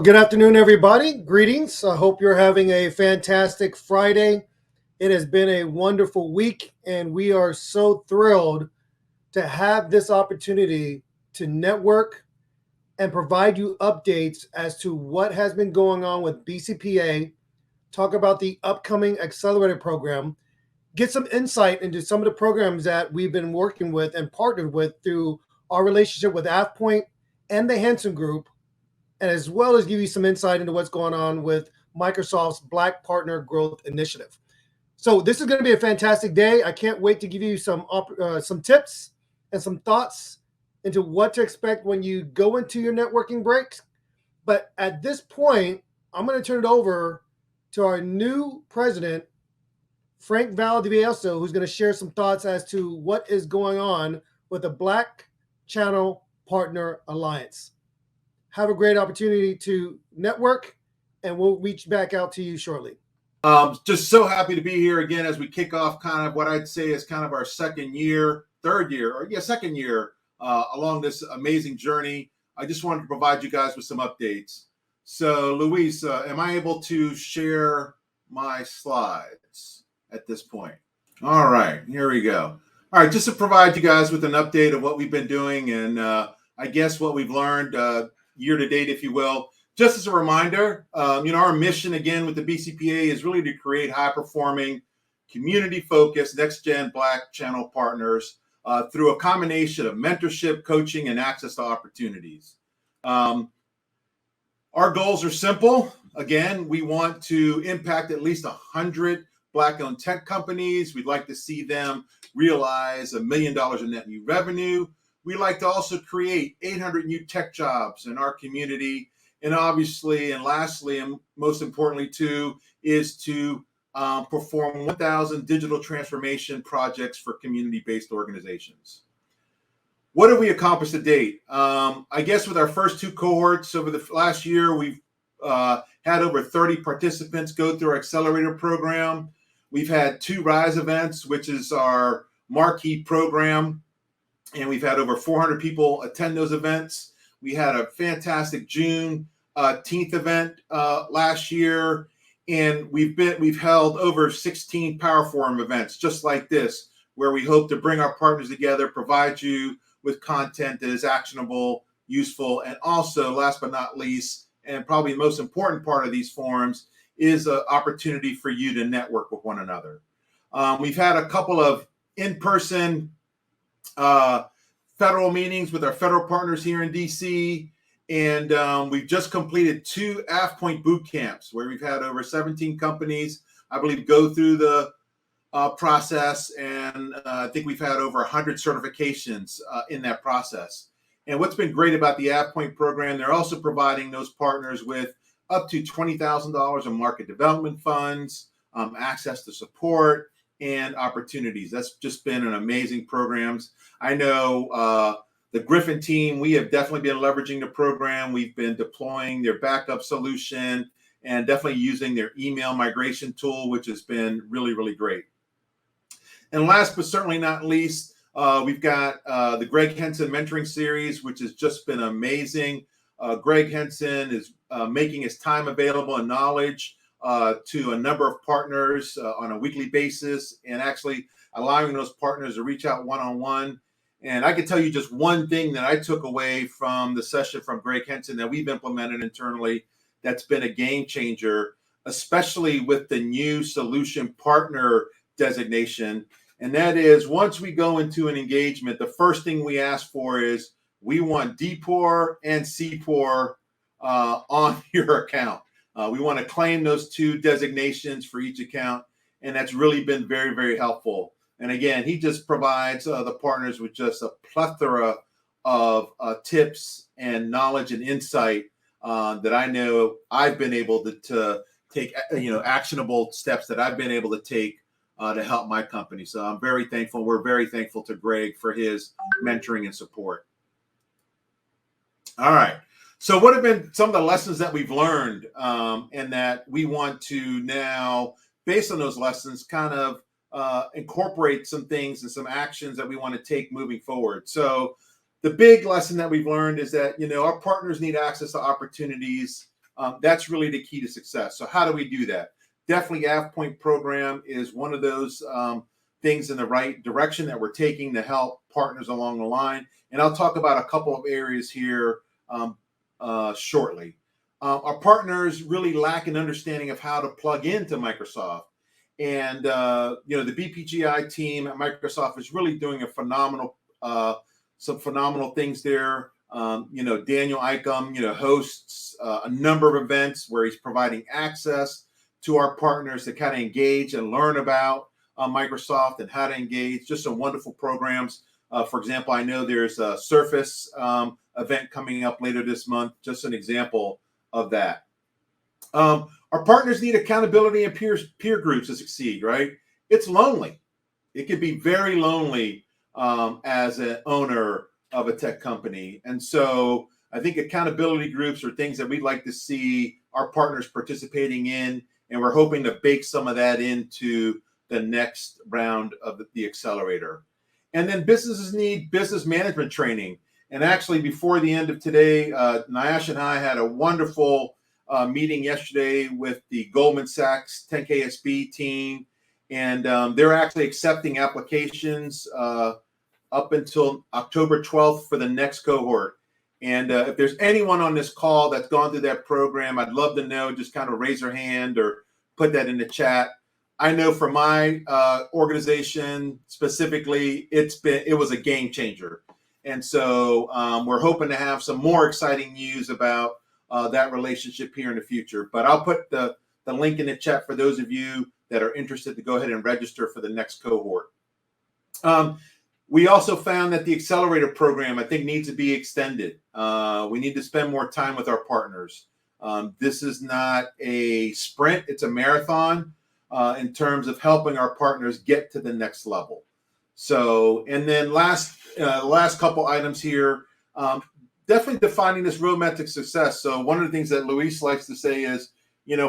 Good afternoon, everybody. Greetings. I hope you're having a fantastic Friday. It has been a wonderful week, and we are so thrilled to have this opportunity to network and provide you updates as to what has been going on with BCPA, talk about the upcoming Accelerator program, get some insight into some of the programs that we've been working with and partnered with through our relationship with AvePoint and the Hanson Group, and as well as give you some insight into what's going on with Microsoft's Black Partner Growth Initiative. So this is going to be a fantastic day. I can't wait to give you some tips and some thoughts into what to expect when you go into your networking breaks. But at this point, I'm going to turn it over to our new president, Frank Valdivieso, who's going to share some thoughts as to what is going on with the Black Channel Partner Alliance. Have a great opportunity to network, and we'll reach back out to you shortly. Just so happy to be here again as we kick off kind of what I'd say is kind of our second year along this amazing journey. I just wanted to provide you guys with some updates. So, Luis, am I able to share my slides at this point? All right, here we go. All right, just to provide you guys with an update of what we've been doing and I guess what we've learned year to date, if you will. Just as a reminder, our mission again with the BCPA is really to create high-performing, community-focused, next-gen Black channel partners through a combination of mentorship, coaching, and access to opportunities. Our goals are simple. Again, we want to impact at least 100 Black-owned tech companies. We'd like to see them realize $1 million in net new revenue. We like to also create 800 new tech jobs in our community. And obviously, and lastly, and most importantly too, is to perform 1,000 digital transformation projects for community-based organizations. What have we accomplished to date? I guess with our first two cohorts over the last year, we've had over 30 participants go through our Accelerator program. We've had 2 Rise events, which is our Marquee program, and we've had over 400 people attend those events. We had a fantastic June 10th event last year, and we've held over 16 Power Forum events just like this, where we hope to bring our partners together, provide you with content that is actionable, useful, and also, last but not least, and probably the most important part of these forums, is an opportunity for you to network with one another. We've had a couple of in-person federal meetings with our federal partners here in DC, and we've just completed 2 AvePoint boot camps where we've had over 17 companies, I believe, go through the process, and I think we've had over 100 certifications in that process. And what's been great about the AvePoint program, they're also providing those partners with up to $20,000 in market development funds, access to support, and opportunities. That's just been an amazing programs. I know the Griffin team, we have definitely been leveraging the program. We've been deploying their backup solution and definitely using their email migration tool, which has been really, really great. And last but certainly not least, we've got the Greg Henson mentoring series, which has just been amazing. Greg Henson is making his time available and knowledge to a number of partners on a weekly basis, and actually allowing those partners to reach out one-on-one. And I can tell you just one thing that I took away from the session from Greg Henson that we've implemented internally that's been a game changer, especially with the new solution partner designation. And that is, once we go into an engagement, the first thing we ask for is we want DPOR and CPOR on your account. We want to claim those 2 designations for each account, and that's really been very, very helpful. And again, he just provides the partners with just a plethora of tips and knowledge and insight that I know I've been able to take, actionable steps that I've been able to take to help my company. So I'm very thankful. We're very thankful to Greg for his mentoring and support. All right. So what have been some of the lessons that we've learned and that we want to now, based on those lessons, kind of incorporate some things and some actions that we want to take moving forward. So the big lesson that we've learned is that, our partners need access to opportunities That's really the key to success. So how do we do that? Definitely AvePoint program is one of those things in the right direction that we're taking to help partners along the line. And I'll talk about a couple of areas here shortly. Our partners really lack an understanding of how to plug into Microsoft. And, the BPGI team at Microsoft is really doing a some phenomenal things there. Daniel Ickham, hosts a number of events where he's providing access to our partners to kind of engage and learn about Microsoft and how to engage. Just some wonderful programs. For example, I know there's a Surface event coming up later this month. Just an example of that. Our partners need accountability and peer groups to succeed, right? It's lonely. It can be very lonely as an owner of a tech company. And so I think accountability groups are things that we'd like to see our partners participating in. And we're hoping to bake some of that into the next round of the Accelerator. And then businesses need business management training. And actually, before the end of today, Nyash and I had a wonderful meeting yesterday with the Goldman Sachs 10KSB team. And they're actually accepting applications up until October 12th for the next cohort. And if there's anyone on this call that's gone through that program, I'd love to know. Just kind of raise your hand or put that in the chat. I know for my organization specifically, it was a game changer. And so we're hoping to have some more exciting news about that relationship here in the future. But I'll put the link in the chat for those of you that are interested to go ahead and register for the next cohort. We also found that the Accelerator program, I think, needs to be extended. We need to spend more time with our partners. This is not a sprint, it's a marathon in terms of helping our partners get to the next level. So, and then last couple items here, definitely defining this roadmap to success. So one of the things that Luis likes to say is,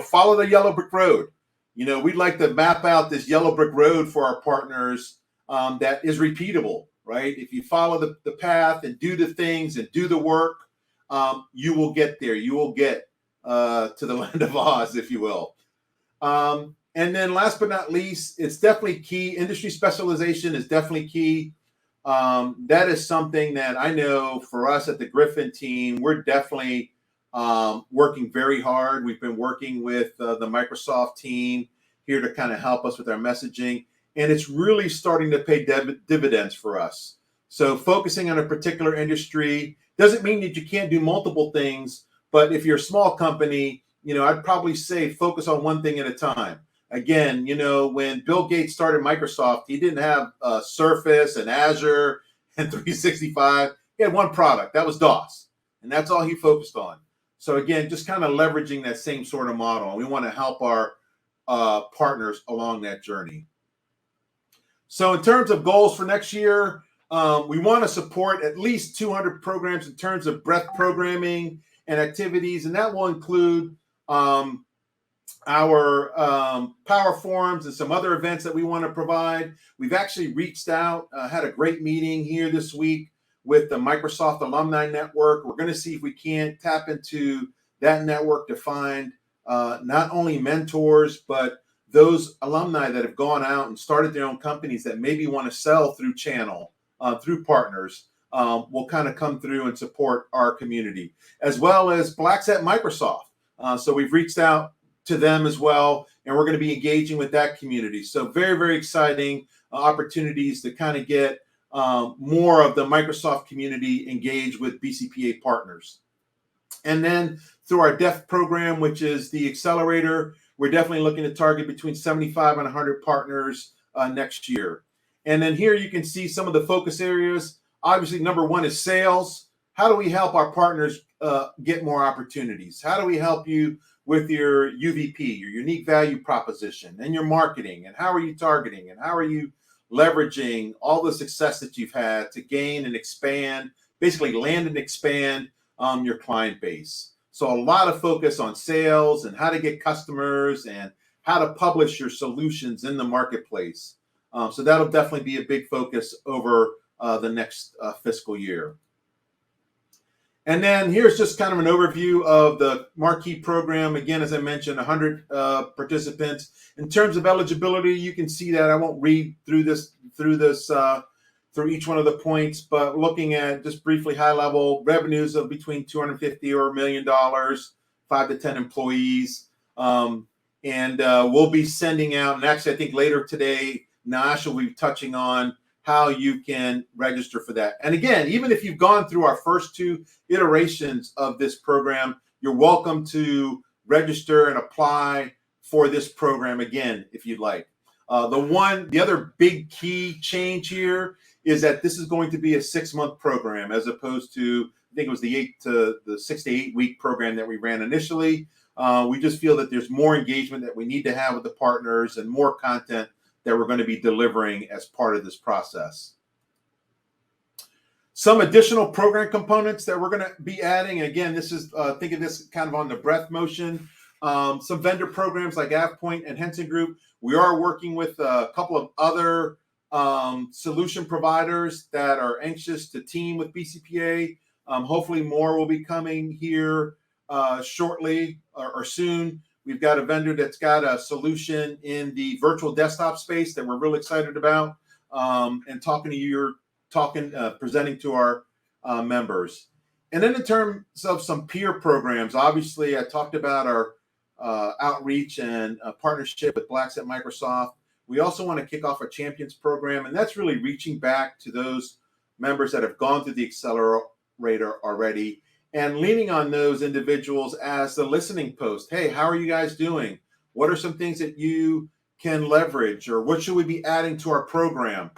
follow the yellow brick road. We'd like to map out this yellow brick road for our partners that is repeatable, right? If you follow the path and do the things and do the work, you will get there. You will get to the land of Oz, if you will. And then last but not least, it's definitely key. Industry specialization is definitely key. That is something that I know for us at the Griffin team, we're definitely working very hard. We've been working with the Microsoft team here to kind of help us with our messaging. And it's really starting to pay dividends for us. So focusing on a particular industry doesn't mean that you can't do multiple things. But if you're a small company, I'd probably say focus on one thing at a time. Again, when Bill Gates started Microsoft, he didn't have Surface and Azure and 365. He had one product. That was DOS. And that's all he focused on. So again, just kind of leveraging that same sort of model. We want to help our partners along that journey. So in terms of goals for next year, we want to support at least 200 programs in terms of breadth programming and activities. And that will include our power forums and some other events that we want to provide. We've actually reached out, had a great meeting here this week with the Microsoft Alumni Network. We're going to see if we can tap into that network to find not only mentors, but those alumni that have gone out and started their own companies that maybe want to sell through channel, through partners, will kind of come through and support our community, as well as Blacks at Microsoft. So we've reached out to them as well, and we're going to be engaging with that community. So very, very exciting opportunities to kind of get more of the Microsoft community engaged with BCPA partners. And then through our DEF program, which is the Accelerator, we're definitely looking to target between 75 and 100 partners next year. And then here you can see some of the focus areas. Obviously, number one is sales. How do we help our partners get more opportunities? How do we help you with your UVP, your unique value proposition, and your marketing? And how are you targeting? And how are you leveraging all the success that you've had to gain and expand, basically land and expand your client base? So a lot of focus on sales and how to get customers and how to publish your solutions in the marketplace. So that'll definitely be a big focus over the next fiscal year. And then here's just kind of an overview of the Marquee program. Again, as I mentioned, 100 participants. In terms of eligibility, you can see that. I won't read through each one of the points, but looking at just briefly high level revenues of between 250 or $1 million, 5 to 10 employees. And we'll be sending out, and actually I think later today, Nash will be touching on how you can register for that. And again, even if you've gone through our first 2 iterations of this program, you're welcome to register and apply for this program again, if you'd like. The other big key change here is that this is going to be a 6-month program as opposed to, I think it was the 6 to 8 week program that we ran initially. We just feel that there's more engagement that we need to have with the partners and more content that we're going to be delivering as part of this process. Some additional program components that we're going to be adding. Again, this is, think of this kind of on the breath motion. Some vendor programs like AvePoint and Henson Group. We are working with a couple of other solution providers that are anxious to team with BCPA. Hopefully more will be coming here shortly or soon. We've got a vendor that's got a solution in the virtual desktop space that we're really excited about, and presenting to our members. And then in terms of some peer programs, obviously I talked about our outreach and partnership with Blacks at Microsoft. We also want to kick off a champions program, and that's really reaching back to those members that have gone through the Accelerator already and leaning on those individuals as the listening post. Hey, how are you guys doing? What are some things that you can leverage, or what should we be adding to our program?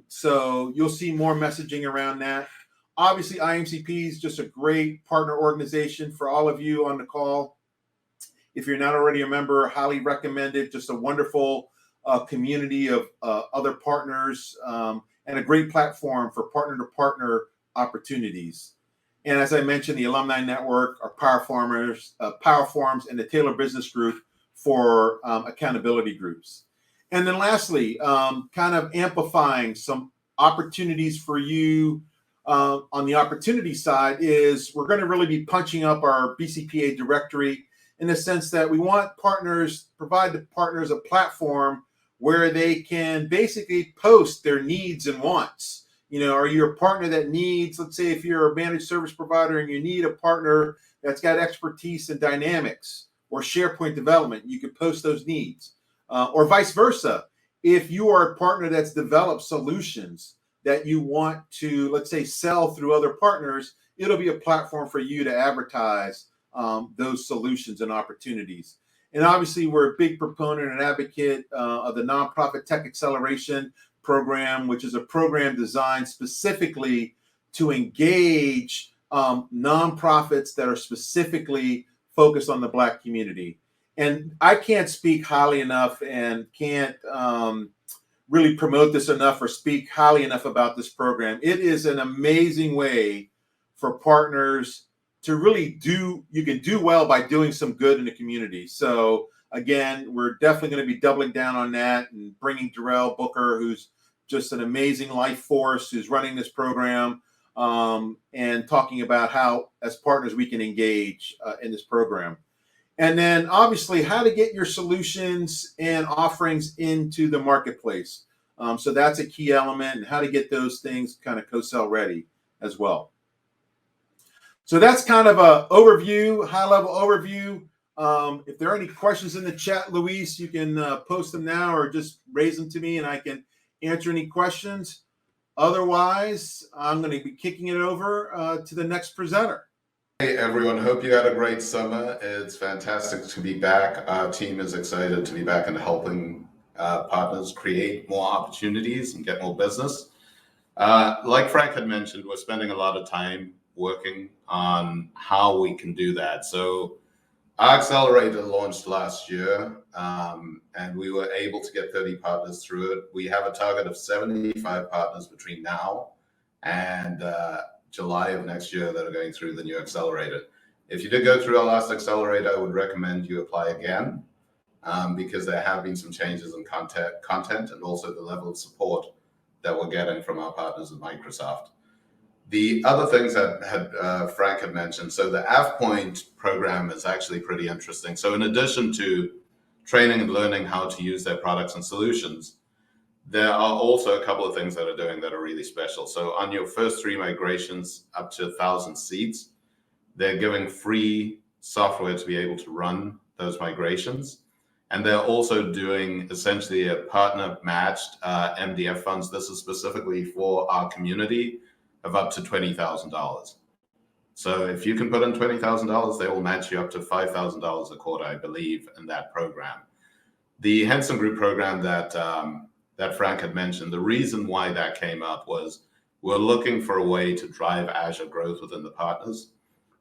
So you'll see more messaging around that. Obviously, IMCP is just a great partner organization for all of you on the call. If you're not already a member, highly recommend it. Just a wonderful community of other partners, and a great platform for partner-to-partner opportunities. And as I mentioned, the Alumni Network, our Power Forums, and the Taylor Business Group for accountability groups. And then lastly, kind of amplifying some opportunities for you on the opportunity side is we're going to really be punching up our BCPA directory in the sense that we want provide the partners a platform where they can basically post their needs and wants. You know, are you a partner that needs, let's say if you're a managed service provider and you need a partner that's got expertise in Dynamics or SharePoint development, you could post those needs. Or vice versa. If you are a partner that's developed solutions that you want to, let's say, sell through other partners, it'll be a platform for you to advertise those solutions and opportunities. And obviously, we're a big proponent and advocate of the Nonprofit Tech Acceleration Program, which is a program designed specifically to engage nonprofits that are specifically focused on the Black community. And I can't speak highly enough and can't really promote this enough or speak highly enough about this program. It is an amazing way for partners to really you can do well by doing some good in the community. So again, we're definitely going to be doubling down on that and bringing Darrell Booker, who's just an amazing life force, who's running this program, and talking about how, as partners, we can engage in this program. And then obviously how to get your solutions and offerings into the marketplace. So that's a key element, and how to get those things kind of co-sell ready as well. So that's kind of a overview, high-level overview. If there are any questions in the chat, Luis, you can post them now or just raise them to me and I can answer any questions. Otherwise, I'm going to be kicking it over to the next presenter. Hey everyone, hope you had a great summer. It's fantastic to be back. Our team is excited to be back and helping partners create more opportunities and get more business. Like Frank had mentioned, we're spending a lot of time working on how we can do that. So our Accelerator launched last year, and we were able to get 30 partners through it. We have a target of 75 partners between now and July of next year that are going through the new Accelerator. If you did go through our last Accelerator, I would recommend you apply again, because there have been some changes in content and also the level of support that we're getting from our partners at Microsoft. The other things that Frank had mentioned, so the AvePoint program is actually pretty interesting. So in addition to training and learning how to use their products and solutions, there are also a couple of things that are doing that are really special. So on your first 3 migrations up to 1,000 seats, they're giving free software to be able to run those migrations. And they're also doing essentially a partner matched MDF funds. This is specifically for our community of up to $20,000. So if you can put in $20,000, they will match you up to $5,000 a quarter, I believe, in that program. The Henson Group program that Frank had mentioned, the reason why that came up was we're looking for a way to drive Azure growth within the partners.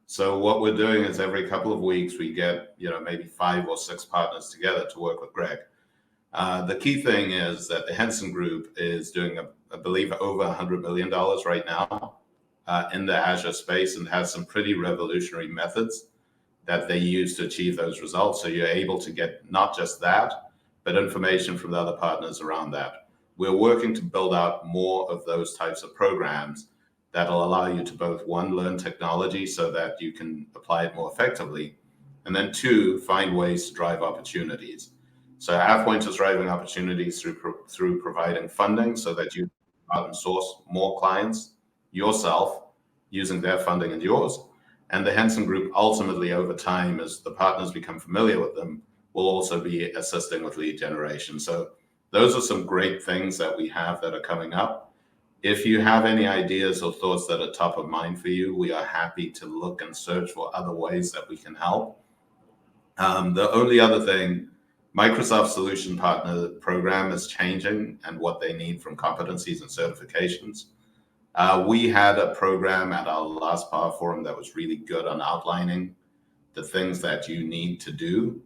So what we're doing is every couple of weeks we get maybe 5 or 6 partners together to work with Greg. The key thing is that the Henson Group is doing, I believe, over $100 million right now in the Azure space, and has some pretty revolutionary methods that they use to achieve those results. So you're able to get not just that, but information from the other partners around that. We're working to build out more of those types of programs that'll allow you to both, 1, learn technology so that you can apply it more effectively, and then 2, find ways to drive opportunities. So AvePoint is driving opportunities through providing funding so that you can source more clients yourself using their funding and yours. And the Henson Group ultimately over time, as the partners become familiar with them, will also be assisting with lead generation. So those are some great things that we have that are coming up. If you have any ideas or thoughts that are top of mind for you, we are happy to look and search for other ways that we can help. The only other thing, Microsoft Solution Partner Program is changing and what they need from competencies and certifications. We had a program at our last Power Forum that was really good on outlining the things that you need to do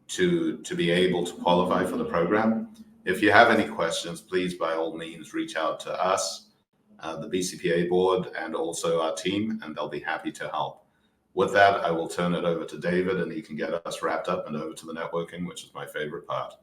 to be able to qualify for the program. If you have any questions, please, by all means, reach out to us, the BCPA board, and also our team, and they'll be happy to help. With that, I will turn it over to David, and he can get us wrapped up and over to the networking, which is my favorite part.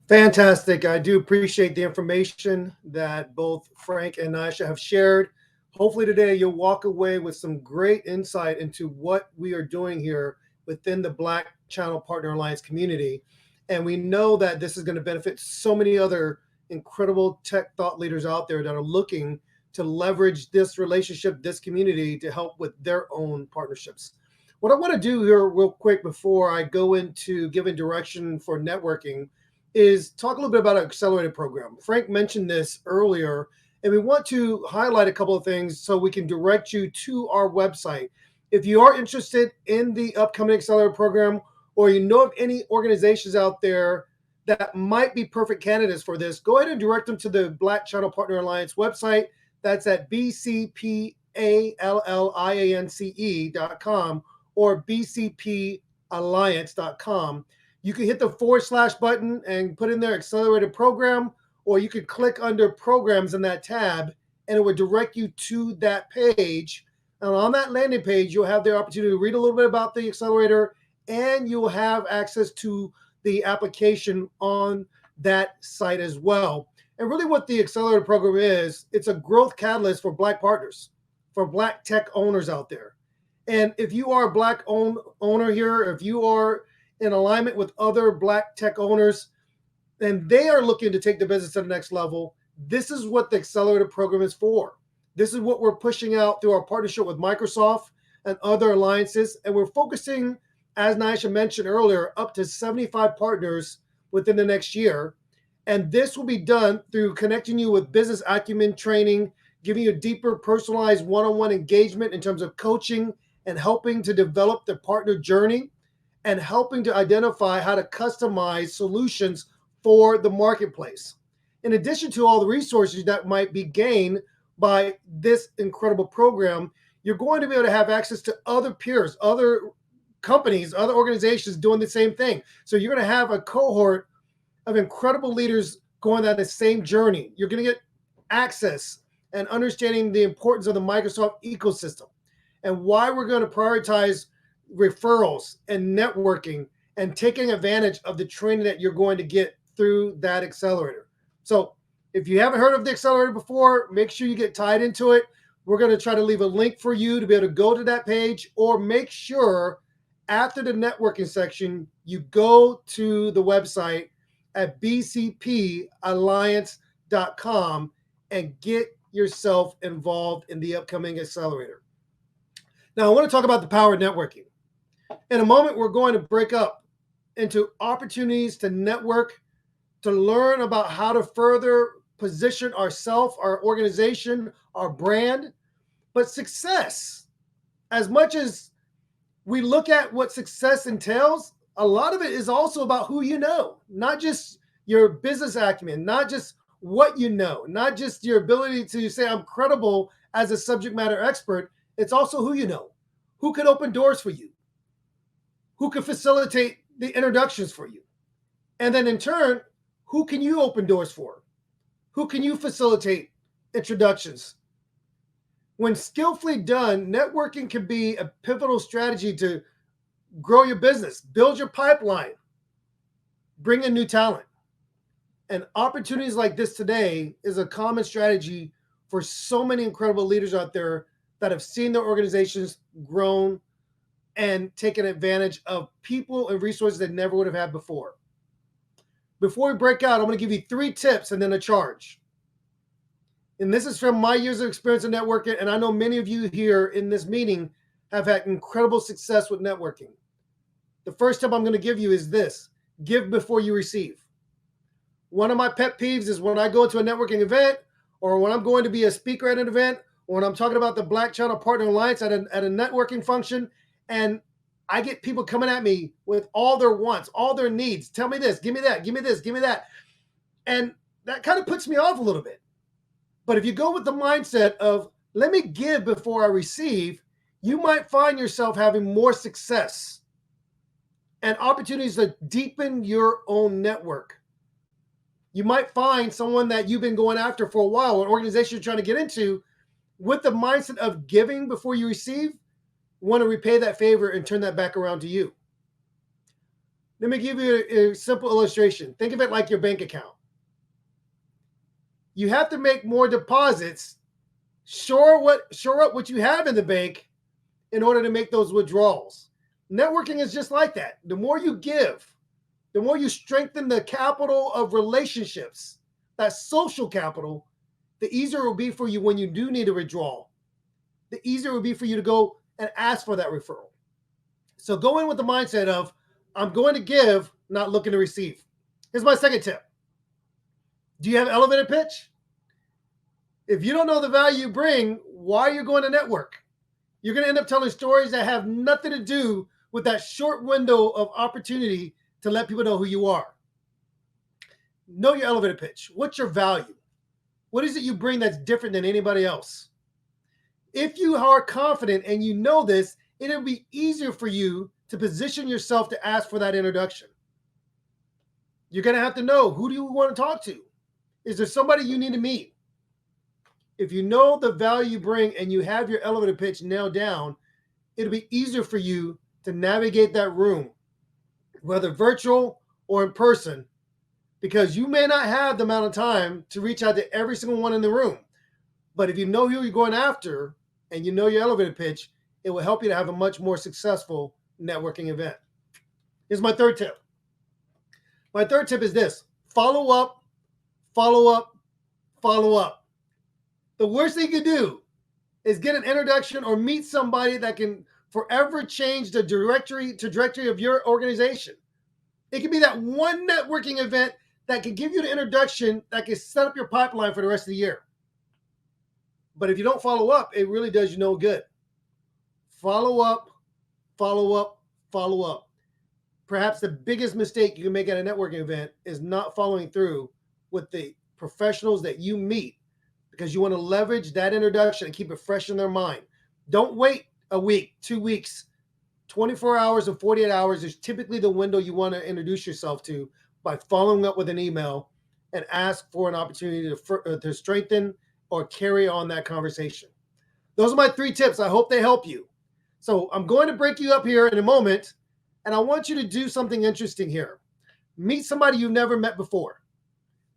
Fantastic. I do appreciate the information that both Frank and Nisha have shared. Hopefully today you'll walk away with some great insight into what we are doing here within the Black Channel Partner Alliance community. And we know that this is going to benefit so many other incredible tech thought leaders out there that are looking to leverage this relationship, this community, to help with their own partnerships. What I want to do here real quick before I go into giving direction for networking is talk a little bit about our Accelerator program. Frank mentioned this earlier, and we want to highlight a couple of things so we can direct you to our website. If you are interested in the upcoming Accelerator program, or you know of any organizations out there that might be perfect candidates for this, go ahead and direct them to the Black Channel Partner Alliance website. That's at bcpalliance.com or bcpalliance.com. You can hit the / button and put in their Accelerator program, or you could click under programs in that tab, and it would direct you to that page. And on that landing page, you'll have the opportunity to read a little bit about the Accelerator, and you'll have access to the application on that site as well. And really what the Accelerator program is, it's a growth catalyst for Black partners, for Black tech owners out there. And if you are a Black owner here, if you are in alignment with other Black tech owners, and they are looking to take the business to the next level, this is what the Accelerator program is for. This is what we're pushing out through our partnership with Microsoft and other alliances. And we're focusing, as Nisha mentioned earlier, up to 75 partners within the next year. And this will be done through connecting you with business acumen training, giving you a deeper personalized one-on-one engagement in terms of coaching and helping to develop the partner journey, and helping to identify how to customize solutions for the marketplace. In addition to all the resources that might be gained by this incredible program, you're going to be able to have access to other peers, other companies, other organizations doing the same thing. So you're going to have a cohort of incredible leaders going on the same journey. You're going to get access and understanding the importance of the Microsoft ecosystem and why we're going to prioritize referrals and networking and taking advantage of the training that you're going to get through that Accelerator. So if you haven't heard of the Accelerator before, make sure you get tied into it. We're going to try to leave a link for you to be able to go to that page, or make sure after the networking section, you go to the website at bcpalliance.com and get yourself involved in the upcoming Accelerator. Now, I want to talk about the power of networking. In a moment, we're going to break up into opportunities to network, to learn about how to further position ourselves, our organization, our brand. But success, as much as we look at what success entails, a lot of it is also about who you know, not just your business acumen, not just what you know, not just your ability to say, I'm credible as a subject matter expert. It's also who you know, who could open doors for you, who can facilitate the introductions for you. And then in turn, who can you open doors for? Who can you facilitate introductions? When skillfully done, networking can be a pivotal strategy to grow your business, build your pipeline, bring in new talent. And opportunities like this today is a common strategy for so many incredible leaders out there that have seen their organizations grown and taken advantage of people and resources they never would have had before. Before we break out, I'm going to give you 3 tips and then a charge. And this is from my years of experience in networking, and I know many of you here in this meeting have had incredible success with networking. The first tip I'm going to give you is this: give before you receive. One of my pet peeves is when I go to a networking event, or when I'm going to be a speaker at an event, or when I'm talking about the Black Channel Partner Alliance at a networking function, and I get people coming at me with all their wants, all their needs. Tell me this, give me that, give me this, give me that. And that kind of puts me off a little bit. But if you go with the mindset of, let me give before I receive, you might find yourself having more success and opportunities to deepen your own network. You might find someone that you've been going after for a while, an organization you're trying to get into, with the mindset of giving before you receive, want to repay that favor and turn that back around to you. Let me give you a simple illustration. Think of it like your bank account. You have to make more deposits, shore up what you have in the bank in order to make those withdrawals. Networking is just like that. The more you give, the more you strengthen the capital of relationships, that social capital, the easier it will be for you when you do need a withdrawal. The easier it will be for you to go and ask for that referral. So go in with the mindset of, I'm going to give, not looking to receive. Here's my second tip. Do you have an elevator pitch? If you don't know the value you bring, why are you going to network? You're going to end up telling stories that have nothing to do with that short window of opportunity to let people know who you are. Know your elevator pitch. What's your value? What is it you bring that's different than anybody else? If you are confident and you know this, it'll be easier for you to position yourself to ask for that introduction. You're going to have to know, who do you want to talk to? Is there somebody you need to meet? If you know the value you bring and you have your elevator pitch nailed down, it'll be easier for you to navigate that room, whether virtual or in person, because you may not have the amount of time to reach out to every single one in the room. But if you know who you're going after and you know your elevator pitch, it will help you to have a much more successful networking event. Here's my third tip. My third tip is this: follow up, follow up, follow up. The worst thing you can do is get an introduction or meet somebody that can forever change the trajectory of your organization. It can be that one networking event that can give you the introduction that can set up your pipeline for the rest of the year. But if you don't follow up, it really does you no good. Follow up, follow up, follow up. Perhaps the biggest mistake you can make at a networking event is not following through with the professionals that you meet, because you want to leverage that introduction and keep it fresh in their mind. Don't wait a week, 2 weeks. 24 hours or 48 hours is typically the window you want to introduce yourself to by following up with an email and ask for an opportunity to strengthen or carry on that conversation. Those are my 3 tips. I hope they help you. So I'm going to break you up here in a moment, and I want you to do something interesting here. Meet somebody you've never met before.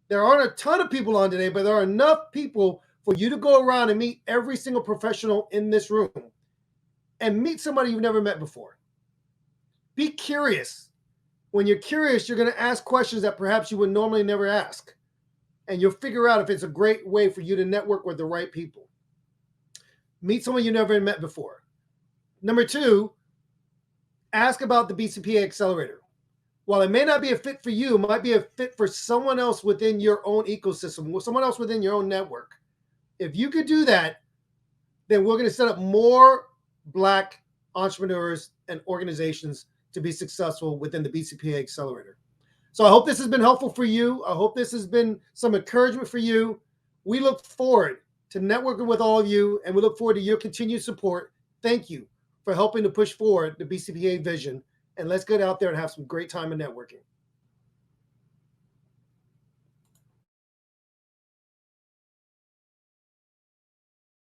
There aren't a ton of people on today, but there are enough people for you to go around and meet every single professional in this room and meet somebody you've never met before. Be curious. When you're curious, you're going to ask questions that perhaps you would normally never ask. And you'll figure out if it's a great way for you to network with the right people. Meet someone you never met before. Number 2, ask about the BCPA Accelerator. While it may not be a fit for you, it might be a fit for someone else within your own ecosystem, someone else within your own network. If you could do that, then we're going to set up more Black entrepreneurs and organizations to be successful within the BCPA Accelerator. So I hope this has been helpful for you. I hope this has been some encouragement for you. We look forward to networking with all of you, and we look forward to your continued support. Thank you for helping to push forward the BCPA vision, and let's get out there and have some great time in networking.